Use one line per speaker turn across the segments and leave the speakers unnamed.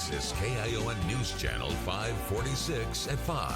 This is KION News Channel 546 at 5.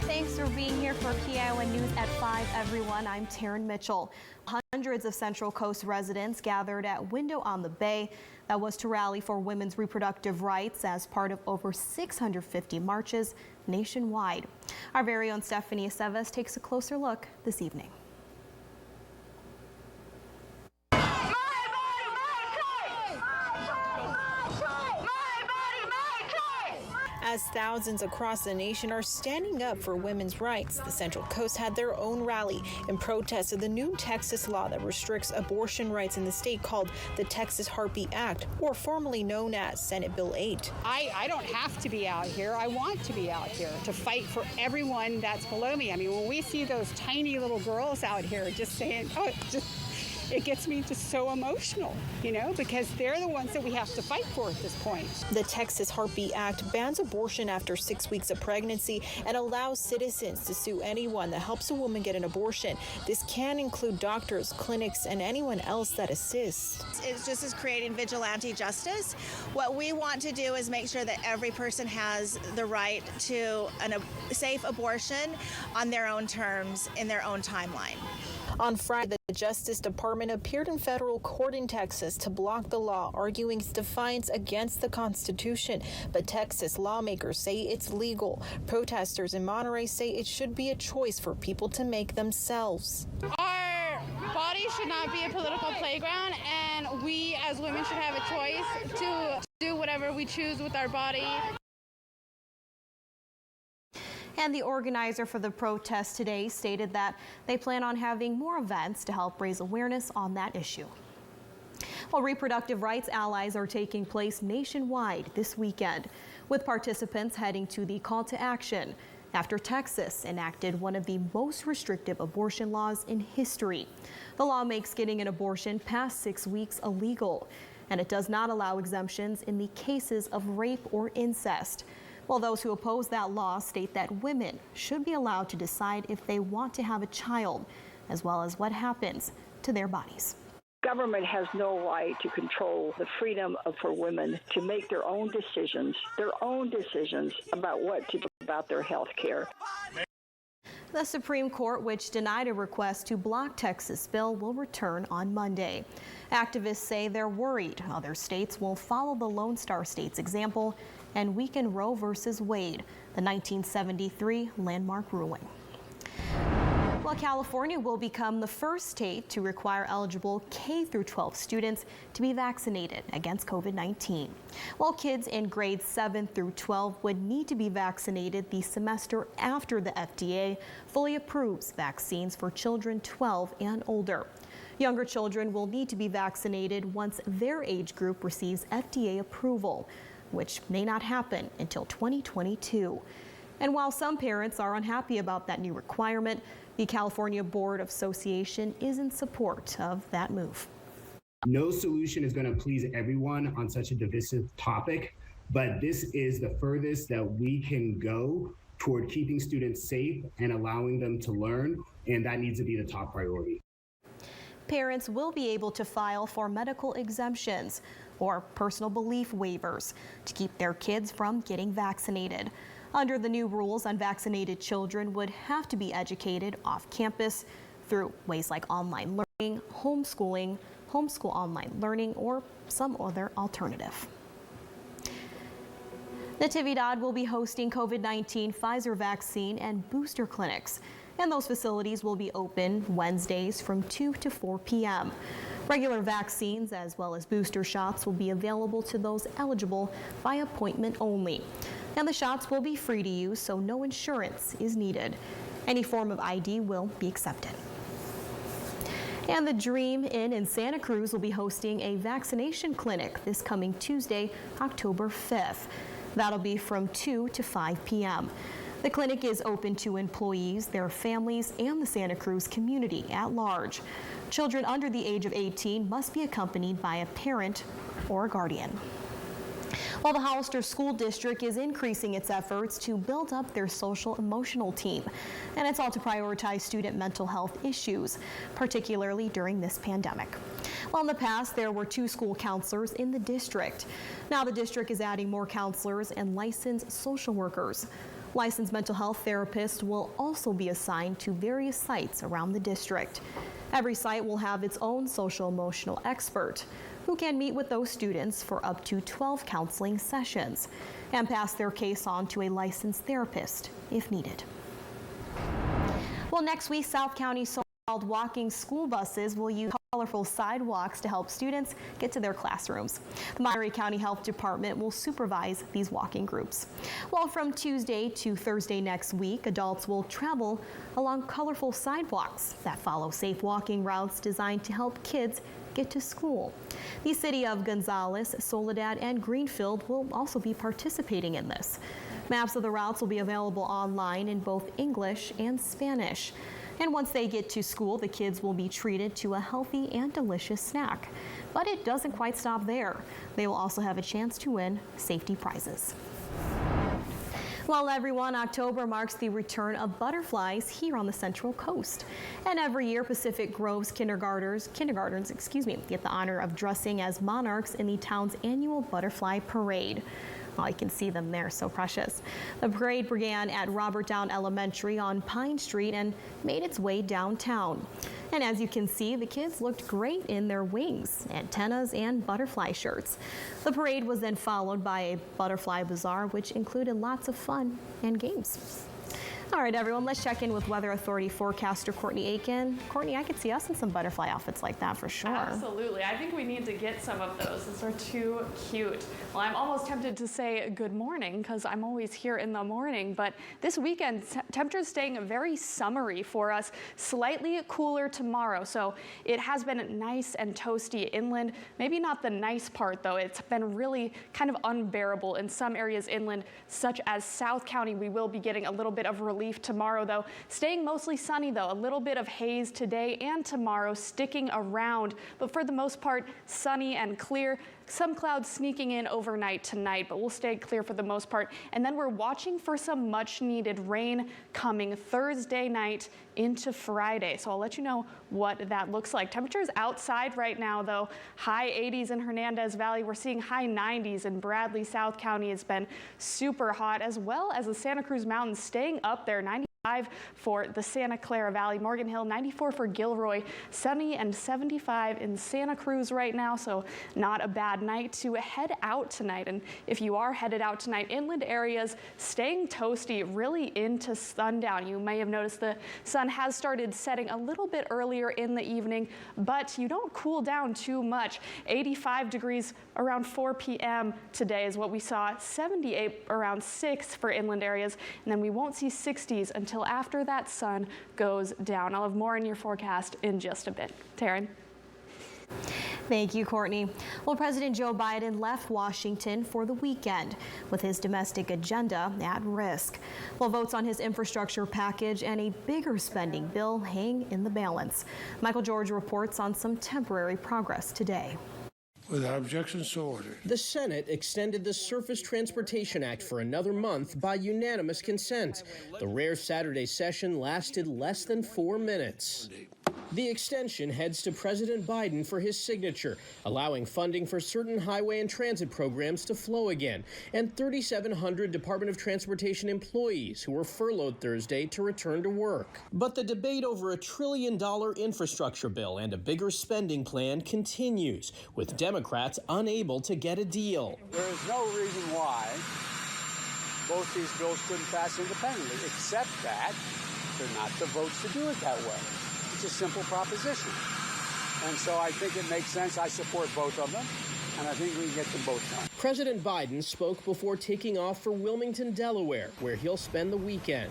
Thanks for being here for KION News at 5, everyone. I'm Taryn Mitchell. Hundreds of Central Coast residents gathered at Window on the Bay. That was to rally for women's reproductive rights as part of over 650 marches nationwide. Our very own Stephanie Aceves takes a closer look this evening.
As thousands across the nation are standing up for women's rights, the Central Coast had their own rally in protest of the new Texas law that restricts abortion rights in the state called the Texas Heartbeat Act, or formerly known as Senate Bill 8.
I don't have to be out here. I want to be out here to fight for everyone that's below me. I mean, when we see those tiny little girls out here just saying, it gets me just so emotional, you know, because they're the ones that we have to fight for at this point.
The Texas Heartbeat Act bans abortion after 6 weeks of pregnancy and allows citizens to sue anyone that helps a woman get an abortion. This can include doctors, clinics, and anyone else that assists.
It's just as creating vigilante justice. What we want to do is make sure that every person has the right to a safe abortion on their own terms, in their own timeline.
On Friday, the Justice Department appeared in federal court in Texas to block the law, arguing its defiance against the Constitution. But Texas lawmakers say it's legal. Protesters in Monterey say it should be a choice for people to make themselves.
Our body should not be a political playground, and we as women should have a choice to do whatever we choose with our body.
And the organizer for the protest today stated that they plan on having more events to help raise awareness on that issue. Well, reproductive rights allies are taking place nationwide this weekend, with participants heading to the call to action after Texas enacted one of the most restrictive abortion laws in history. The law makes getting an abortion past 6 weeks illegal, and it does not allow exemptions in the cases of rape or incest. Well, those who oppose that law state that women should be allowed to decide if they want to have a child, as well as what happens to their bodies.
Government has no right to control the freedom for women to make their own decisions about what to do about their health care.
The Supreme Court, which denied a request to block Texas' bill, will return on Monday. Activists say they're worried other states will follow the Lone Star State's example and weaken Roe versus Wade, the 1973 landmark ruling. Well, California will become the first state to require eligible K-12 students to be vaccinated against COVID-19. While kids in grades 7 through 12 would need to be vaccinated the semester after the FDA fully approves vaccines for children 12 and older. Younger children will need to be vaccinated once their age group receives FDA approval, which may not happen until 2022. And while some parents are unhappy about that new requirement, the California Board Association is in support of that move.
No solution is going to please everyone on such a divisive topic, but this is the furthest that we can go toward keeping students safe and allowing them to learn, and that needs to be the top priority.
Parents will be able to file for medical exemptions or personal belief waivers to keep their kids from getting vaccinated. Under the new rules, unvaccinated children would have to be educated off campus through ways like online learning, homeschooling, homeschool online learning, or some other alternative. Natividad will be hosting COVID-19 Pfizer vaccine and booster clinics, and those facilities will be open Wednesdays from 2 to 4 p.m. Regular vaccines as well as booster shots will be available to those eligible by appointment only. And the shots will be free to use, so no insurance is needed. Any form of ID will be accepted. And the Dream Inn in Santa Cruz will be hosting a vaccination clinic this coming Tuesday, October 5th. That'll be from 2 to 5 p.m. The clinic is open to employees, their families, and the Santa Cruz community at large. Children under the age of 18 must be accompanied by a parent or a guardian. While the Hollister School District is increasing its efforts to build up their social-emotional team, and it's all to prioritize student mental health issues, particularly during this pandemic. Well, in the past, there were 2 school counselors in the district. Now the district is adding more counselors and licensed social workers. Licensed mental health therapists will also be assigned to various sites around the district. Every site will have its own social-emotional expert who can meet with those students for up to 12 counseling sessions and pass their case on to a licensed therapist if needed. Well, next week, South County so-called walking school buses will use colorful sidewalks to help students get to their classrooms. The Monterey County Health Department will supervise these walking groups. Well, from Tuesday to Thursday next week, adults will travel along colorful sidewalks that follow safe walking routes designed to help kids get to school. The city of Gonzales, Soledad, and Greenfield will also be participating in this. Maps of the routes will be available online in both English and Spanish. And once they get to school, the kids will be treated to a healthy and delicious snack. But it doesn't quite stop there. They will also have a chance to win safety prizes. Well, everyone, October marks the return of butterflies here on the Central Coast. And every year, Pacific Grove's kindergartners, get the honor of dressing as monarchs in the town's annual butterfly parade. Oh, you can see them there, so precious. The parade began at Robertstown Elementary on Pine Street and made its way downtown. And as you can see, the kids looked great in their wings, antennas, and butterfly shirts. The parade was then followed by a butterfly bazaar, which included lots of fun and games. All right, everyone, let's check in with Weather Authority forecaster Courtney Aiken. Courtney, I could see us in some butterfly outfits like that for sure.
Absolutely. I think we need to get some of those. Those are too cute. Well, I'm almost tempted to say good morning because I'm always here in the morning, but this weekend, temperatures staying very summery for us, slightly cooler tomorrow. So it has been nice and toasty inland. Maybe not the nice part, though. It's been really kind of unbearable in some areas inland, such as South County. We will be getting a little bit of relief tomorrow, though. Staying mostly sunny, though. A little bit of haze today and tomorrow sticking around, but for the most part, sunny and clear. Some clouds sneaking in overnight tonight, but we'll stay clear for the most part. And then we're watching for some much needed rain coming Thursday night into Friday. So I'll let you know what that looks like. Temperatures outside right now, though, high 80s in Hernandez Valley. We're seeing high 90s in Bradley. South County has been super hot, as well as the Santa Cruz Mountains staying up there. 95 for the Santa Clara Valley, Morgan Hill, 94 for Gilroy, sunny and 75 in Santa Cruz right now, so not a bad night to head out tonight. And if you are headed out tonight, inland areas staying toasty really into sundown. You may have noticed the sun has started setting a little bit earlier in the evening, but you don't cool down too much. 85 degrees around 4 p.m. today is what we saw, 78 around 6 for inland areas, and then we won't see 60s until after that sun goes down. I'll have more in your forecast in just a bit. Taryn.
Thank you, Courtney. Well, President Joe Biden left Washington for the weekend with his domestic agenda at risk. Well, votes on his infrastructure package and a bigger spending bill hang in the balance. Michael George reports on some temporary progress today.
Without objection, so ordered.
The Senate extended the Surface Transportation Act for another month by unanimous consent. The rare Saturday session lasted less than 4 minutes. The extension heads to President Biden for his signature, allowing funding for certain highway and transit programs to flow again, and 3,700 Department of Transportation employees who were furloughed Thursday to return to work. But the debate over $1 trillion infrastructure bill and a bigger spending plan continues, with Democrats unable to get a deal.
There is no reason why both these bills couldn't pass independently, except that they're not the votes to do it that way. It's a simple proposition. And so I think it makes sense. I support both of them, and I think we can get them both done.
President Biden spoke before taking off for Wilmington, Delaware, where he'll spend the weekend.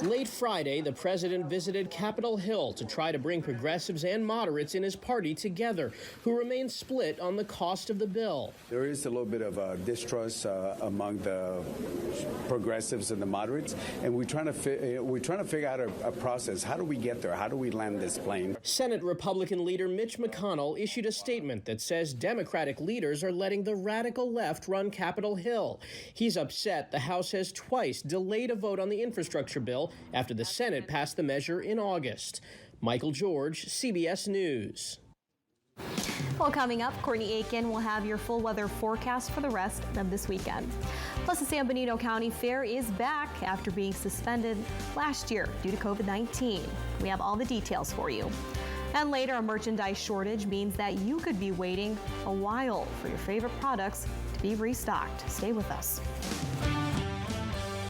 Late Friday, the president visited Capitol Hill to try to bring progressives and moderates in his party together, who remain split on the cost of the bill.
There is a little bit of distrust among the progressives and the moderates, and we're trying to figure out a process. How do we get there? How do we land this plane?
Senate Republican leader Mitch McConnell issued a statement that says Democratic leaders are letting the radical left run Capitol Hill. He's upset the House has twice delayed a vote on the infrastructure bill after the Senate passed the measure in August. Michael George, CBS News.
Well, coming up, Courtney Aiken will have your full weather forecast for the rest of this weekend. Plus, the San Benito County Fair is back after being suspended last year due to COVID-19. We have all the details for you. And later, a merchandise shortage means that you could be waiting a while for your favorite products to be restocked. Stay with us.